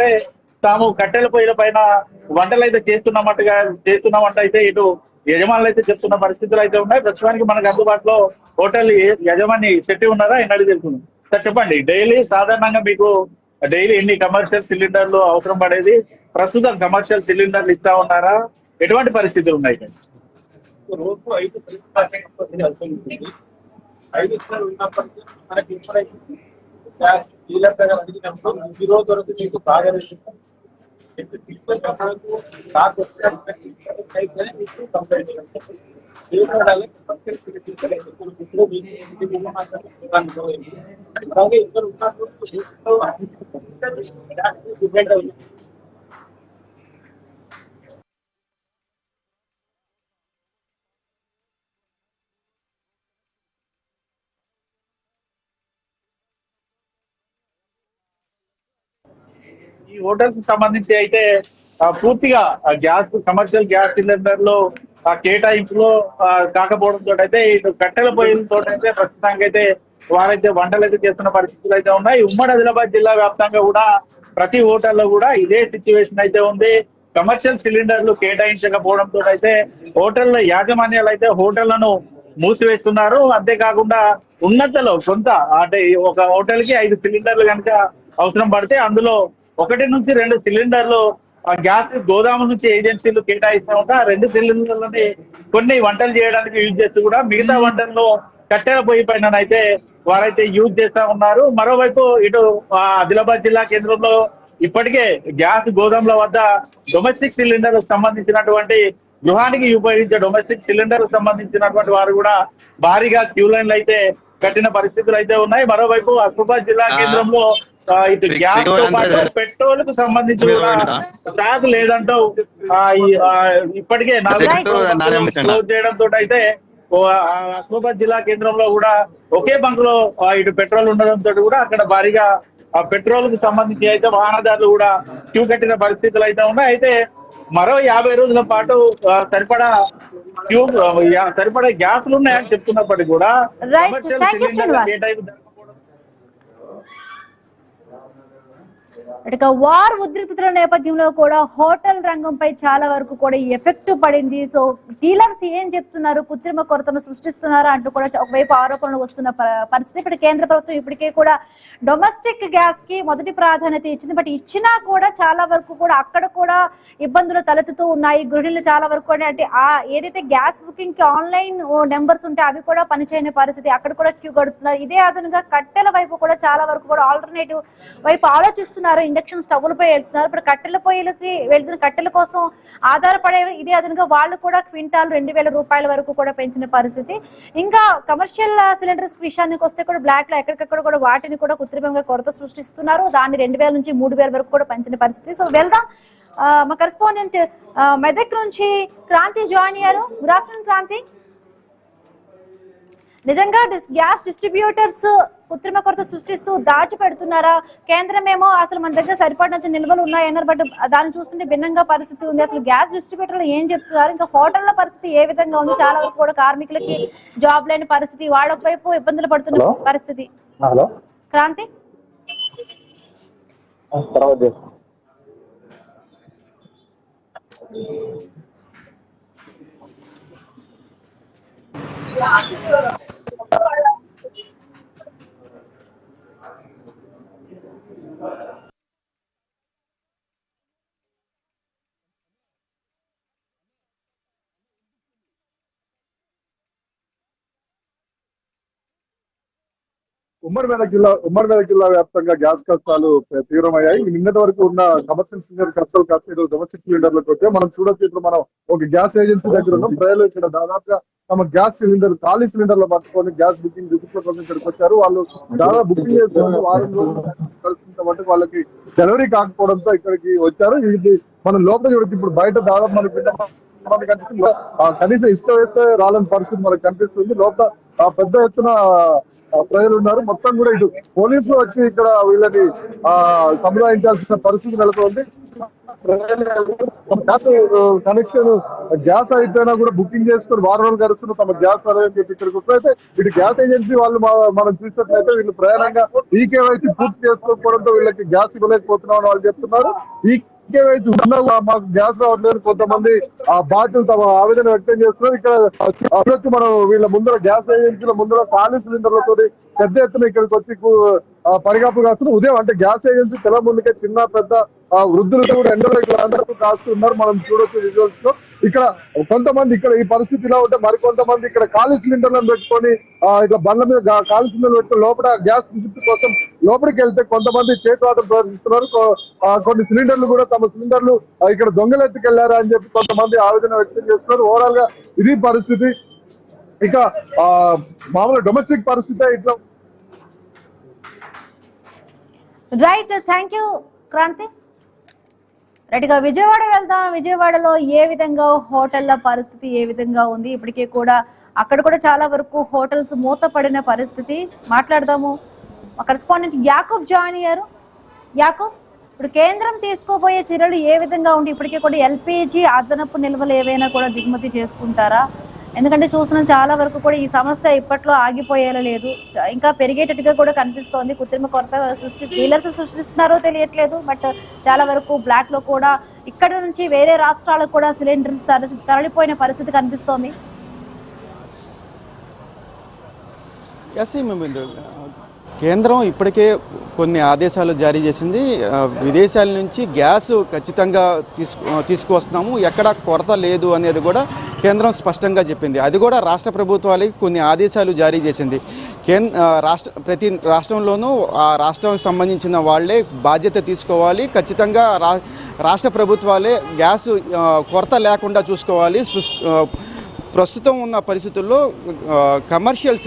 తాము కట్టెల పొయ్యిల పైన వంటలు అయితే చేస్తున్నామంట అయితే ఇటు యజమానులు అయితే చెప్తున్న పరిస్థితులు అయితే ఉన్నాయి. ప్రస్తుతానికి మనకు అందుబాటులో హోటల్ యజమాని శెట్టి ఉన్నారా ఎన్నడూ తెలుసుకుందాం. సార్ చెప్పండి, డైలీ సాధారణంగా మీకు డైలీ ఎన్ని కమర్షియల్ సిలిండర్లు అవసరం పడేది? ప్రస్తుతం కమర్షియల్ సిలిండర్లు ఇస్తా ఉన్నారా? ఎటువంటి పరిస్థితులు ఉన్నాయి? రోజు 5 ఉన్నప్పటికీ మనకి డీలర్ దగ్గర అడిగినప్పుడు ఈ రోజు వరకు మీకు బాగా ఈ హోటల్స్ కి సంబంధించి అయితే పూర్తిగా గ్యాస్ కమర్షియల్ గ్యాస్ సిలిండర్లు కేటాయింపులో కాకపోవడంతో అయితే ఇటు కట్టెల పొయ్యిలతో అయితే ప్రస్తుతానికి అయితే వారైతే వంటలు అయితే చేస్తున్న పరిస్థితులు అయితే ఉన్నాయి. ఉమ్మడి ఆదిలాబాద్ జిల్లా వ్యాప్తంగా కూడా ప్రతి హోటల్లో కూడా ఇదే సిచ్యువేషన్ అయితే ఉంది. కమర్షియల్ సిలిండర్లు కేటాయించకపోవడంతో అయితే హోటళ్ల యాజమాన్యాలు అయితే హోటళ్లను మూసివేస్తున్నారు. అంతేకాకుండా ఉన్నతలో కొంత అంటే ఒక హోటల్ కి 5 సిలిండర్లు కనుక అవసరం పడితే అందులో 1 నుంచి 2 సిలిండర్లు గ్యాస్ గోదాము నుంచి ఏజెన్సీలు కేటాయిస్తూ ఉంటా 2 సిలిండర్లని కొన్ని వంటలు చేయడానికి యూజ్ చేస్తూ కూడా మిగతా వంటల్లో కట్టెల పొయ్యి పైన అయితే వారైతే యూజ్ చేస్తా ఉన్నారు. మరోవైపు ఇటు ఆదిలాబాద్ జిల్లా కేంద్రంలో ఇప్పటికే గ్యాస్ గోదాముల వద్ద డొమెస్టిక్ సిలిండర్ సంబంధించినటువంటి గృహానికి ఉపయోగించే డొమెస్టిక్ సిలిండర్ సంబంధించినటువంటి వారు కూడా భారీగా క్యూ లైన్లు అయితే కట్టిన పరిస్థితులు అయితే ఉన్నాయి. మరోవైపు ఆసిఫాబాద్ జిల్లా కేంద్రంలో ఇటు గ్యాస్ తో పాటు పెట్రోల్ కు సంబంధించి కూడా స్టాక్ లేదంటూ ఇప్పటికే క్లోజ్ చేయడంతో అయితే ఆసిఫాబాద్ జిల్లా కేంద్రంలో కూడా ఒకే బంక్ లో ఇటు పెట్రోల్ ఉండడంతో కూడా అక్కడ భారీగా పెట్రోల్ కు సంబంధించి అయితే వాహనదారులు కూడా క్యూ కట్టిన పరిస్థితులు అయితే ఉన్నాయి. అయితే మరో 50 రోజుల పాటు సరిపడా గ్యాస్లు ఉన్నాయని చెప్తున్నప్పటికీ కూడా ఇక వార్ ఉద్రిక్తతల నేపథ్యంలో కూడా హోటల్ రంగంపై చాలా వరకు కూడా ఎఫెక్ట్ పడింది. సో డీలర్స్ ఏం చెప్తున్నారు, కృత్రిమ కొరతను సృష్టిస్తున్నారా అంటూ కూడా ఒకవైపు ఆరోపణలు వస్తున్న పరిస్థితి. ఇప్పుడు కేంద్ర ప్రభుత్వం ఇప్పటికే కూడా డొమెస్టిక్ గ్యాస్ కి మొదటి ప్రాధాన్యత ఇచ్చింది. బట్ ఇచ్చినా కూడా చాలా వరకు కూడా అక్కడ కూడా ఇబ్బందులు తలెత్తుతూ ఉన్నాయి. గృహిణులు చాలా వరకు కూడా అంటే ఏదైతే గ్యాస్ బుకింగ్ కి ఆన్లైన్ నెంబర్స్ ఉంటే అవి కూడా పనిచేయని పరిస్థితి, అక్కడ కూడా క్యూ కడుతున్నారు. ఇదే అదనంగా కట్టెల వైపు కూడా చాలా వరకు కూడా ఆల్టర్నేటివ్ వైపు ఆలోచిస్తున్నారు. ఇండక్షన్ స్టవ్లపై వెళ్తున్నారు. ఇప్పుడు కట్టెల పొయ్యిలకి వెళ్తున్న కట్టెల కోసం ఆధారపడే ఇదే అదనంగా వాళ్ళు కూడా క్వింటాల్ 2000 రూపాయల వరకు కూడా పెంచిన పరిస్థితి. ఇంకా కమర్షియల్ సిలిండర్స్ విషయానికి వస్తే కూడా బ్లాక్ లో ఎక్కడికక్కడ కూడా వాటిని కూడా కృత్రిమంగా కొరత సృష్టిస్తున్నారు. దాన్ని 2000 నుంచి 3000 వరకు కూడా పెంచిన పరిస్థితి. సో వెళ్దాం, మా కరెస్పాండెంట్ మెదక్ నుంచి క్రాంతి జాయిన్ అయ్యారు. Good afternoon Kranti. నిజంగా గ్యాస్ డిస్ట్రిబ్యూటర్స్ కృత్రిమ కొరత సృష్టిస్తూ దాచిపెడుతున్నారా? కేంద్రం ఏమో అసలు మన దగ్గర సరిపడినంత నిల్వలు ఉన్నాయన్నారు. బట్ దాన్ని చూస్తుంటే భిన్నంగా పరిస్థితి ఉంది. అసలు గ్యాస్ డిస్ట్రిబ్యూటర్లు ఏం చెప్తున్నారు? ఇంకా హోటళ్ల పరిస్థితి ఏ విధంగా ఉంది? చాలా వరకు కూడా కార్మికులకి జాబ్ లేని పరిస్థితి, వాళ్ళ వైపు ఇబ్బందులు పడుతున్న పరిస్థితి. క్రాంతి, ఉమ్మడి మెదక్ జిల్లా వ్యాప్తంగా గ్యాస్ కష్టాలు తీవ్రమయ్యాయి. నిన్నటి వరకు ఉన్న కమర్షియల్ సిలిండర్ కష్టాలు కాస్త డొమెస్టిక్ సిలిండర్లకు వచ్చే మనం చూడొచ్చు. ఇప్పుడు మనం ఒక గ్యాస్ ఏజెన్సీ దగ్గర ఉన్నాం. ప్రజలు ఇక్కడ దాదాపుగా తమ గ్యాస్ సిలిండర్ ఖాళీ సిలిండర్లు పట్టుకొని గ్యాస్ బుకింగ్ రిజిస్టర్ ఇక్కడికి వచ్చారు. వాళ్ళు దాదాపు బుకింగ్ చేసుకుని వారం రోజులు కలిసి వాళ్ళకి డెలివరీ కాకపోవడంతో ఇక్కడికి వచ్చారు. ఇది మనం లోపల చూడొచ్చు. ఇప్పుడు బయట దాదాపు మనకి కనిపిస్తుంది కనీసం ఇష్టం వేస్తే రాలని పరిస్థితి మనకు కనిపిస్తుంది. లోపల పెద్ద ఎత్తున ప్రజలు ఉన్నారు. మొత్తం కూడా ఇటు పోలీసులు వచ్చి ఇక్కడ వీళ్ళని సంప్రదించాల్సిన పరిస్థితి నెలకొంది. గ్యాస్ కనెక్షన్ గ్యాస్ అయిపోయినా కూడా బుకింగ్ చేసుకుని వారం రోజులు గడుస్తున్న తమ గ్యాస్ అని చెప్పి ఇక్కడికి వస్తే ఇటు గ్యాస్ ఏజెన్సీ వాళ్ళు మనం చూసినట్లయితే వీళ్ళు ప్రయాణంగా ఈకేవైసీ పూర్తి చేసుకోకపోవడంతో వీళ్ళకి గ్యాస్ ఇవ్వలేకపోతున్నామని వాళ్ళు చెప్తున్నారు. ఈకేవైసీ ఉన్నా మాకు గ్యాస్ రావట్లేదు కొంతమంది ఆ బాధ్యులు తమ ఆవేదన వ్యక్తం చేస్తున్నారు. ఇక్కడ మనం వీళ్ళ ముందర గ్యాస్ ఏజెన్సీల ముందర ఖాళీ సిలిండర్లతో పెద్ద ఎత్తున ఇక్కడికి వచ్చి పరిగాపు కాస్తున్నారు. ఉదయం అంటే గ్యాస్ ఏజెన్సీ తెల ముందుకే చిన్న పెద్ద వృద్ధులతో కూడా ఎండలో ఇక్కడ అందరూ కాస్తున్నారు. మనం చూడొచ్చు విజువల్స్ లో. ఇక్కడ కొంతమంది ఇక్కడ ఈ పరిస్థితి ఇలా ఉంటే మరికొంతమంది ఇక్కడ ఖాళీ సిలిండర్లను పెట్టుకొని ఇట్లా బండ్ల మీద ఖాళీ సిలిండర్లు పెట్టుకొని లోపల గ్యాస్ విసిట్ కోసం లోపలికి వెళ్తే కొంతమంది చేతువాటం ప్రదర్శిస్తున్నారు. కొన్ని సిలిండర్లు కూడా తమ సిలిండర్లు ఇక్కడ దొంగలెత్తుకెళ్లారా అని చెప్పి కొంతమంది ఆవేదన వ్యక్తం చేస్తున్నారు. ఓవరాల్ గా ఇది పరిస్థితి. ఇక మామూలు డొమెస్టిక్ పరిస్థితి ఇట్లా. Right, thank you Kranti. రైట్గా విజయవాడ వెళ్దాం. విజయవాడలో ఏ విధంగా హోటళ్ల పరిస్థితి ఏ విధంగా ఉంది? ఇప్పటికే కూడా అక్కడ కూడా చాలా వరకు హోటల్స్ మూతపడిన పరిస్థితి. మాట్లాడదాము. మా కరెస్పాండెంట్ యాకూబ్ జాయిన్ అయ్యారు. యాకూబ్, ఇప్పుడు కేంద్రం తీసుకోబోయే చర్యలు ఏ విధంగా ఉండి ఇప్పటికే కూడా ఎల్పిజి అదనపు నిల్వలు ఏవైనా కూడా దిగుమతి చేసుకుంటారా? ఎందుకంటే చూస్తున్నాం చాలా వరకు కూడా ఈ సమస్య ఇప్పట్లో ఆగిపోయేలా లేదు, ఇంకా పెరిగేటట్టుగా కూడా కనిపిస్తోంది. కృత్రిమ కొరత డీలర్స్ సృష్టిస్తున్నారో తెలియట్లేదు. బట్ చాలా వరకు బ్లాక్ లో కూడా ఇక్కడ నుంచి వేరే రాష్ట్రాలకు కూడా సిలిండర్స్ తరలిపోయిన పరిస్థితి కనిపిస్తోంది. కేంద్రం ఇప్పటికే కొన్ని ఆదేశాలు జారీ చేసింది. విదేశాల నుంచి గ్యాస్ ఖచ్చితంగా తీసుకువస్తున్నాము, ఎక్కడ కొరత లేదు అనేది కూడా కేంద్రం స్పష్టంగా చెప్పింది. అది కూడా రాష్ట్ర ప్రభుత్వాలకి కొన్ని ఆదేశాలు జారీ చేసింది. ప్రతి రాష్ట్రంలోనూ ఆ రాష్ట్రానికి సంబంధించిన వాళ్ళే బాధ్యత తీసుకోవాలి. ఖచ్చితంగా రాష్ట్ర ప్రభుత్వాలే గ్యాస్ కొరత లేకుండా చూసుకోవాలి. ప్రస్తుతం ఉన్న పరిస్థితుల్లో కమర్షియల్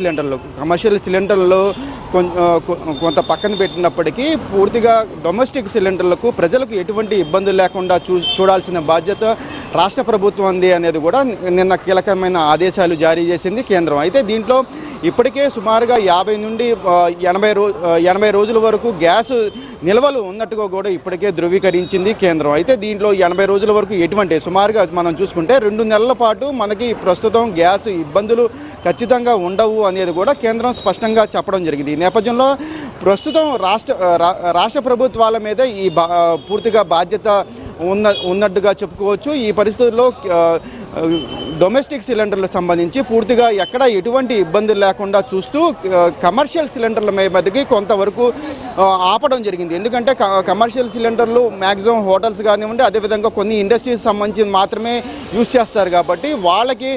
సిలిండర్లు కొంత పక్కన పెట్టినప్పటికీ పూర్తిగా డొమెస్టిక్ సిలిండర్లకు ప్రజలకు ఎటువంటి ఇబ్బందులు లేకుండా చూడాల్సిన బాధ్యత రాష్ట్ర ప్రభుత్వంది అనేది కూడా నిన్న కీలకమైన ఆదేశాలు జారీ చేసింది కేంద్రం. అయితే దీంట్లో ఇప్పటికే సుమారుగా 50 నుండి 80 రోజుల వరకు గ్యాస్ నిల్వలు ఉన్నట్టుగా కూడా ఇప్పటికే ధృవీకరించింది కేంద్రం. అయితే దీంట్లో 80 రోజుల వరకు ఎటువంటి సుమారుగా మనం చూసుకుంటే 2 నెలల పాటు మనకి ప్రస్తుతం గ్యాస్ ఇబ్బందులు ఖచ్చితంగా ఉండవు అనేది కూడా కేంద్రం స్పష్టంగా చెప్పడం జరిగింది. ఈ నేపథ్యంలో ప్రస్తుతం రాష్ట్ర ప్రభుత్వాల మీద ఈ పూర్తిగా బాధ్యత ఉన్నట్టుగా చెప్పుకోవచ్చు. ఈ పరిస్థితుల్లో డొమెస్టిక్ సిలిండర్లకు సంబంధించి పూర్తిగా ఎక్కడ ఎటువంటి ఇబ్బందులు లేకుండా చూస్తూ కమర్షియల్ సిలిండర్ల మీదకి కొంతవరకు ఆపడం జరిగింది. ఎందుకంటే కమర్షియల్ సిలిండర్లు మ్యాక్సిమం హోటల్స్ కానివ్వండి, అదేవిధంగా కొన్ని ఇండస్ట్రీస్ సంబంధించి మాత్రమే యూజ్ చేస్తారు కాబట్టి వాళ్ళకి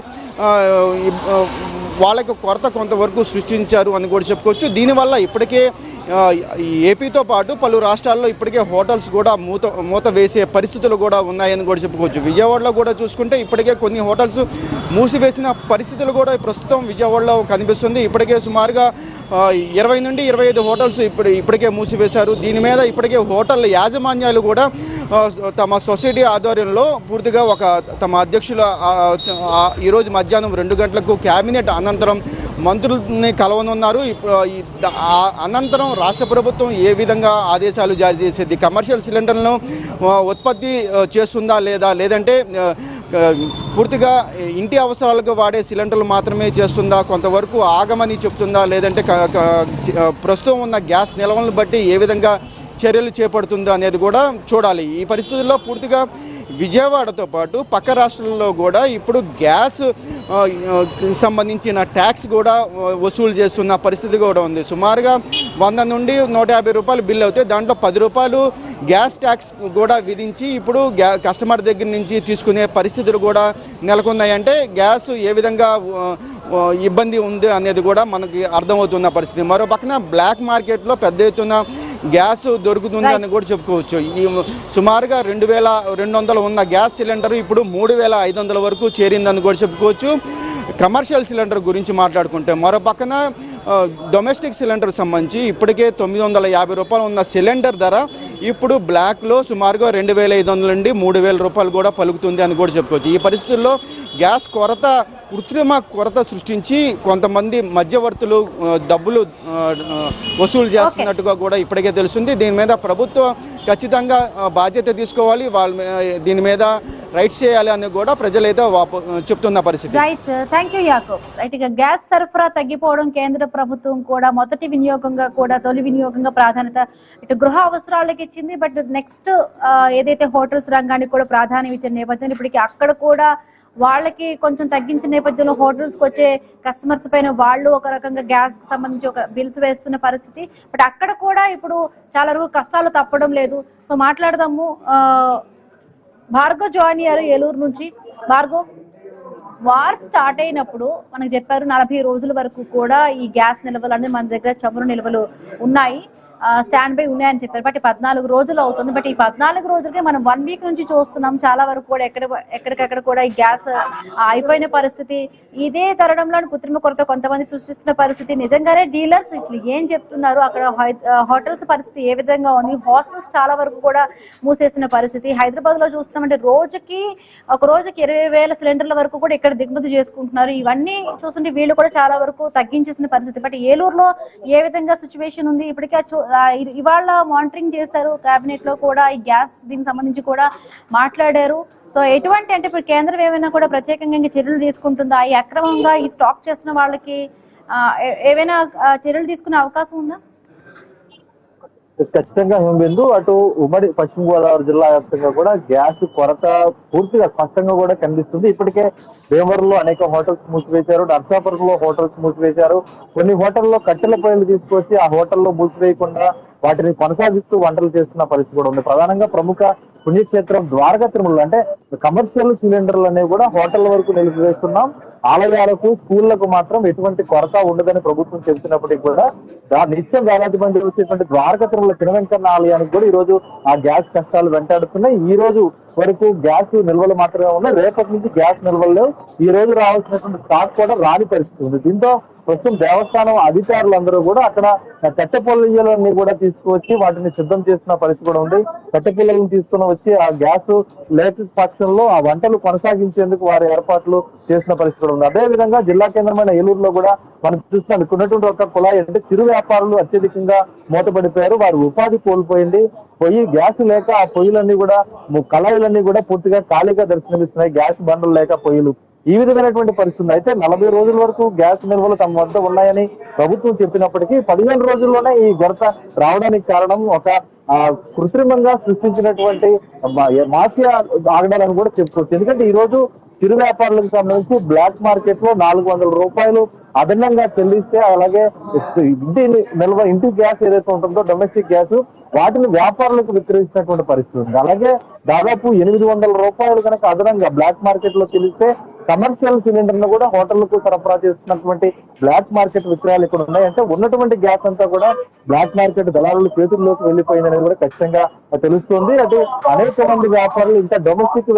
కొరత కొంతవరకు సృష్టించారు అని కూడా చెప్పుకోవచ్చు. దీనివల్ల ఇప్పటికే ఏపీతో పాటు పలు రాష్ట్రాల్లో ఇప్పటికే హోటల్స్ కూడా మూత వేసే పరిస్థితులు కూడా ఉన్నాయని కూడా చెప్పుకోవచ్చు. విజయవాడలో కూడా చూసుకుంటే ఇప్పటికే కొన్ని హోటల్స్ మూసివేసిన పరిస్థితులు కూడా ప్రస్తుతం విజయవాడలో కనిపిస్తుంది. ఇప్పటికే సుమారుగా 20 నుండి 25 హోటల్స్ ఇప్పటికే మూసివేశారు. దీని మీద ఇప్పటికే హోటల్ యాజమాన్యాలు కూడా తమ సొసైటీ ఆధ్వర్యంలో పూర్తిగా తమ అధ్యక్షుల ఈరోజు మధ్యాహ్నం 2 గంటలకు క్యాబినెట్ అనంతరం మంత్రుల్ని కలవనున్నారు. అనంతరం రాష్ట్ర ప్రభుత్వం ఏ విధంగా ఆదేశాలు జారీ చేసేది, కమర్షియల్ సిలిండర్లను ఉత్పత్తి చేస్తుందా లేదంటే పూర్తిగా ఇంటి అవసరాలకు వాడే సిలిండర్లు మాత్రమే చేస్తుందా, కొంతవరకు ఆగమని చెప్తుందా, లేదంటే ప్రస్తుతం ఉన్న గ్యాస్ నిల్వలను బట్టి ఏ విధంగా చర్యలు చేపడుతుందో అనేది కూడా చూడాలి. ఈ పరిస్థితుల్లో పూర్తిగా విజయవాడతో పాటు పక్క రాష్ట్రాల్లో కూడా ఇప్పుడు గ్యాస్ సంబంధించిన ట్యాక్స్ కూడా వసూలు చేస్తున్న పరిస్థితి కూడా ఉంది. సుమారుగా 100 నుండి 150 రూపాయలు బిల్ అవుతే దాంట్లో 10 రూపాయలు గ్యాస్ ట్యాక్స్ కూడా విధించి ఇప్పుడు కస్టమర్ దగ్గర నుంచి తీసుకునే పరిస్థితులు కూడా నెలకొన్నాయంటే గ్యాస్ ఏ విధంగా ఇబ్బంది ఉంది అనేది కూడా మనకి అర్థమవుతున్న పరిస్థితి. మరో పక్కన బ్లాక్ మార్కెట్లో పెద్ద ఎత్తున గ్యాస్ దొరుకుతుంది అని కూడా చెప్పుకోవచ్చు. ఈ సుమారుగా 2200 ఉన్న గ్యాస్ సిలిండర్ ఇప్పుడు 3500 వరకు చేరిందని కూడా చెప్పుకోవచ్చు. కమర్షియల్ సిలిండర్ గురించి మాట్లాడుకుంటే మరో పక్కన డొమెస్టిక్ సిలిండర్ సంబంధించి ఇప్పటికే 950 రూపాయలు ఉన్న సిలిండర్ ధర ఇప్పుడు బ్లాక్లో సుమారుగా 2500 నుండి 3000 రూపాయలు కూడా పలుకుతుంది అని కూడా చెప్పుకోవచ్చు. ఈ పరిస్థితుల్లో గ్యాస్ కృత్రిమ కొరత సృష్టించి కొంతమంది మధ్యవర్తులు డబ్బులు వసూలు చేస్తున్నట్టుగా కూడా ఇప్పటికే తెలుస్తుంది. దీని మీద ప్రభుత్వం ఖచ్చితంగా బాధ్యత తీసుకోవాలి, దీని మీద రైట్స్ చేయాలి అని కూడా ప్రజలైతే చెప్తున్న పరిస్థితి. Right, thank you Yakub. Right, ఇక గ్యాస్ సరఫరా తగ్గిపోవడం కేంద్ర ప్రభుత్వం కూడా తొలి వినియోగంగా ప్రాధాన్యత ఇటు గృహ అవసరాలకు ఇచ్చింది. బట్ నెక్స్ట్ ఏదైతే హోటల్స్ రంగానికి కూడా ప్రాధాన్యం ఇచ్చిన నేపథ్యంలో ఇప్పటికీ అక్కడ కూడా వాళ్ళకి కొంచెం తగ్గించిన నేపథ్యంలో హోటల్స్కి వచ్చే కస్టమర్స్ పైన వాళ్ళు ఒక రకంగా గ్యాస్కి సంబంధించి ఒక బిల్స్ వేస్తున్న పరిస్థితి. బట్ అక్కడ కూడా ఇప్పుడు చాలా వరకు కష్టాలు తప్పడం లేదు. సో మాట్లాడదాము. భార్గవ్ జాయిన్ అయ్యారు ఏలూరు నుంచి. భార్గవ్, వార్ స్టార్ట్ అయినప్పుడు మనకు చెప్పారు 40 రోజుల వరకు కూడా ఈ గ్యాస్ నిల్వలు అనేది మన దగ్గర చమురు నిల్వలు ఉన్నాయి, స్టాండ్ బై ఉన్నాయని చెప్పారు. బట్ 14 రోజులు అవుతుంది. బట్ ఈ 14 రోజులకి మనం 1 వీక్ నుంచి చూస్తున్నాం చాలా వరకు కూడా ఎక్కడికక్కడ కూడా ఈ గ్యాస్ అయిపోయిన పరిస్థితి. ఇదే తరుణంలో కృత్రిమ కొరత కొంతమంది సృష్టిస్తున్న పరిస్థితి. నిజంగానే డీలర్స్ అసలు ఏం చెప్తున్నారు, అక్కడ హోటల్స్ పరిస్థితి ఏ విధంగా ఉంది, హాస్టల్స్ చాలా వరకు కూడా మూసేస్తున్న పరిస్థితి. హైదరాబాద్ లో చూస్తున్నామంటే ఒక రోజుకి 20,000 సిలిండర్ల వరకు కూడా ఇక్కడ దిగుమతి చేసుకుంటున్నారు. ఇవన్నీ చూస్తుంటే వీళ్ళు కూడా చాలా వరకు తగ్గించేసిన పరిస్థితి. బట్ ఏలూరులో ఏ విధంగా సిచ్యువేషన్ ఉంది ఇప్పటికే ఇవాళ మానిటరింగ్ చేశారు. కేబినెట్ లో కూడా ఈ గ్యాస్ దీనికి సంబంధించి కూడా మాట్లాడారు. సో ఎటువంటి అంటే ఇప్పుడు కేంద్రం ఏమైనా కూడా ప్రత్యేకంగా ఇంకా చర్యలు తీసుకుంటుందా, ఈ అక్రమంగా ఈ స్టాక్ చేస్తున్న వాళ్ళకి ఏవైనా చర్యలు తీసుకునే అవకాశం ఉందా? ఖచ్చితంగా హేమబిందు, అటు ఉమ్మడి పశ్చిమ గోదావరి జిల్లా వ్యాప్తంగా కూడా గ్యాస్ కొరత పూర్తిగా స్పష్టంగా కూడా కనిపిస్తుంది. ఇప్పటికే భీమవరంలో అనేక హోటల్స్ మూసివేశారు, నర్సాపురంలో హోటల్స్ మూసివేశారు. కొన్ని హోటల్లో కట్టెల పొయ్యిలు తీసుకొచ్చి ఆ హోటల్లో మూసివేయకుండా వాటిని కొనసాగిస్తూ వంటలు చేస్తున్న పరిస్థితి కూడా ఉంది. ప్రధానంగా ప్రముఖ పుణ్యక్షేత్రం ద్వారకా తిరుమల అంటే కమర్షియల్ సిలిండర్లు అనేవి కూడా హోటల్ వరకు నిలిపివేస్తున్నాం. ఆలయాలకు, స్కూళ్లకు మాత్రం ఎటువంటి కొరత ఉండదని ప్రభుత్వం చెబుతున్నప్పటికీ కూడా నిత్యం వేలాది మంది వచ్చేటువంటి ద్వారకా తిరుమల తిరువెంకన్న ఆలయానికి కూడా ఈ రోజు ఆ గ్యాస్ కష్టాలు వెంటాడుతున్నాయి. ఈ రోజు వరకు గ్యాస్ నిల్వలు మాత్రమే ఉన్నాయి. రేపటి నుంచి గ్యాస్ నిల్వలు లేవు. ఈ రోజు రావాల్సినటువంటి స్టాక్ కూడా రాని పరిస్థితి ఉంది. దీంతో ప్రస్తుతం దేవస్థానం అధికారులందరూ కూడా అక్కడ కట్టెపొల్లన్నీ కూడా తీసుకువచ్చి వాటిని సిద్ధం చేస్తున్న పరిస్థితి కూడా ఉంది. కట్టెపిల్లలను తీసుకుని వచ్చి ఆ గ్యాస్ లేక పక్షంలో ఆ వంటలు కొనసాగించేందుకు వారి ఏర్పాట్లు చేసిన పరిస్థితి కూడా ఉంది. అదే విధంగా జిల్లా కేంద్రమైన ఏలూరులో కూడా మనం చూస్తున్నాం, ఉన్నటువంటి ఒక కుళాయి అంటే చిరు వ్యాపారులు అత్యధికంగా మూతపడిపోయారు. వారి ఉపాధి కోల్పోయింది. గ్యాస్ లేక ఆ పొయ్యిలన్నీ కూడా కళాయిలన్నీ కూడా పూర్తిగా ఖాళీగా దర్శనమిస్తున్నాయి. గ్యాస్ బండలు లేక పొయ్యిలు ఈ విధమైనటువంటి పరిస్థితి. అయితే 40 రోజుల వరకు గ్యాస్ నిల్వలు తమ వద్ద ఉన్నాయని ప్రభుత్వం చెప్పినప్పటికీ 15 రోజుల్లోనే ఈ కొరత రావడానికి కారణం ఒక కృత్రిమంగా సృష్టించినటువంటి మాఫియా ఆగడాలని కూడా చెప్పుకోవచ్చు. ఎందుకంటే ఈ రోజు చిరు వ్యాపారులకు సంబంధించి బ్లాక్ మార్కెట్ లో 400 రూపాయలు అదనంగా చెల్లిస్తే, అలాగే ఇంటి గ్యాస్ ఏదైతే ఉంటుందో డొమెస్టిక్ గ్యాస్ వాటిని వ్యాపారులకు విక్రయించినటువంటి పరిస్థితి ఉంది. అలాగే దాదాపు 800 రూపాయలు కనుక అదనంగా బ్లాక్ మార్కెట్ లో చెల్లిస్తే కమర్షియల్ సిలిండర్ ను కూడా హోటళ్లకు సరఫరా చేస్తున్నటువంటి బ్లాక్ మార్కెట్ విక్రయాలు ఇక్కడ ఉన్నాయి. అంటే ఉన్నటువంటి గ్యాస్ అంతా కూడా బ్లాక్ మార్కెట్ దళారుల చేతుల్లోకి వెళ్లిపోయిందనేది కూడా ఖచ్చితంగా తెలుస్తుంది. అటు అనేక మంది వ్యాపారులు ఇంకా డొమెస్టిక్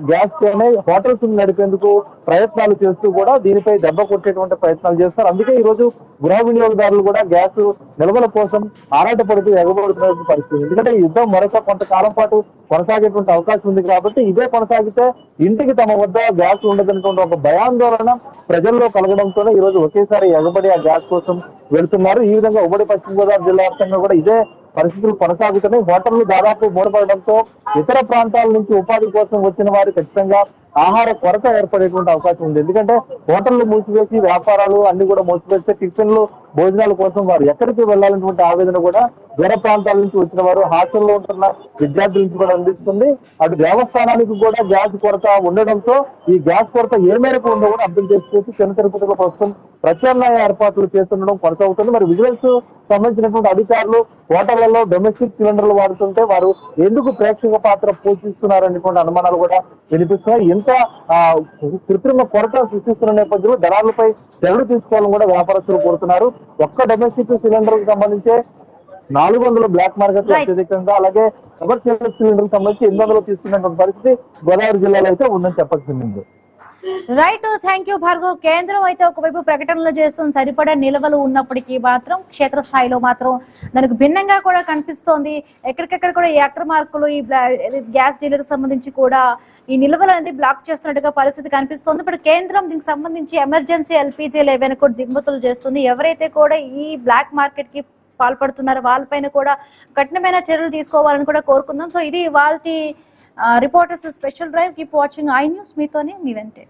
గ్యాస్ తోనే హోటల్స్ నడిపేందుకు ప్రయత్నాలు చేస్తూ కూడా దీనిపై దెబ్బ కొట్టేటువంటి ప్రయత్నాలు చేస్తారు. అందుకే ఈ రోజు గృహ వినియోగదారులు కూడా గ్యాస్ నిల్వల కోసం ఆరాటపడుతూ ఎగబడుతున్న పరిస్థితి. ఎందుకంటే ఈ యుద్ధం మరొక కొంతకాలం పాటు కొనసాగేటువంటి అవకాశం ఉంది కాబట్టి ఇదే కొనసాగితే ఇంటికి తమ వద్ద గ్యాస్ ఉండదనేటువంటి ఒక భయాందోళన ప్రజల్లో కలగడంతోనే ఈ రోజు ఒకేసారి ఎగబడి ఆ గ్యాస్ కోసం వెళ్తున్నారు. ఈ విధంగా ఉమ్మడి పశ్చిమ గోదావరి జిల్లా వ్యాప్తంగా కూడా ఇదే పరిస్థితులు కొనసాగుతున్నాయి. హోటళ్లు దాదాపు మూడపడడంతో ఇతర ప్రాంతాల నుంచి ఉపాధి కోసం వచ్చిన వారు ఖచ్చితంగా ఆహార కొరత ఏర్పడేటువంటి అవకాశం ఉంది. ఎందుకంటే హోటళ్లు మూసివేసి వ్యాపారాలు అన్ని కూడా మూసివేస్తే టిఫిన్లు భోజనాల కోసం వారు ఎక్కడికి వెళ్లాలన్నటువంటి ఆవేదన కూడా దూర ప్రాంతాల నుంచి వచ్చిన వారు హాస్టల్లో ఉంటున్న విద్యార్థుల నుంచి కూడా అందిస్తుంది. అటు దేవస్థానానికి కూడా గ్యాస్ కొరత ఉండడంతో ఈ గ్యాస్ కొరత ఏ మేరకు ఉందో కూడా అర్థం చేసుకోవచ్చు. చిన్న తిరుపతిలో ప్రస్తుతం ప్రత్యామ్నాయ ఏర్పాట్లు చేస్తుండడం కొనసాగుతుంది. మరి విజిలెన్స్ సంబంధించినటువంటి అధికారులు హోటళ్లలో డొమెస్టిక్ సిలిండర్లు వాడుతుంటే వారు ఎందుకు ప్రేక్షక పాత్ర పోషిస్తున్నారనేటువంటి అనుమానాలు కూడా వినిపిస్తున్నాయి. ఇంత కృత్రిమ కొరత సృష్టిస్తున్న నేపథ్యంలో దళారులపై చర్యలు తీసుకోవాలని కూడా వ్యాపారస్తులు కోరుతున్నారు. ఒక్క డొమెస్టిక్ సిలిండర్ కు సంబంధించి 400 బ్లాక్ మార్కెట్ అత్యధికంగా, అలాగే కమర్షియల్ సిలిండర్ సంబంధించి 800 తీసుకున్నటువంటి పరిస్థితి గోదావరి జిల్లాలో అయితే ఉందని చెప్పాల్సింది. Right, thank you Bhargav. కేంద్రం అయితే ఒకవైపు ప్రకటనలు చేస్తుంది, సరిపడా నిల్వలు ఉన్నప్పటికీ మాత్రం క్షేత్రస్థాయిలో మాత్రం దానికి భిన్నంగా కూడా కనిపిస్తోంది. ఎక్కడికెక్కడ కూడా ఈ అక్రమార్కులు ఈ గ్యాస్ డీలర్ సంబంధించి కూడా ఈ నిల్వలు అనేది బ్లాక్ చేస్తున్నట్టుగా పరిస్థితి కనిపిస్తోంది. ఇప్పుడు కేంద్రం దీనికి సంబంధించి ఎమర్జెన్సీ ఎల్పీజీలు ఏవైనా కూడా దిగుమతులు చేస్తుంది. ఎవరైతే కూడా ఈ బ్లాక్ మార్కెట్ కి పాల్పడుతున్నారో వాళ్ళపైన కూడా కఠినమైన చర్యలు తీసుకోవాలని కూడా కోరుకుందాం. సో ఇది వాళ్ళ reporters special drive. Keep watching I news. మీతోనే మీ వెంటే.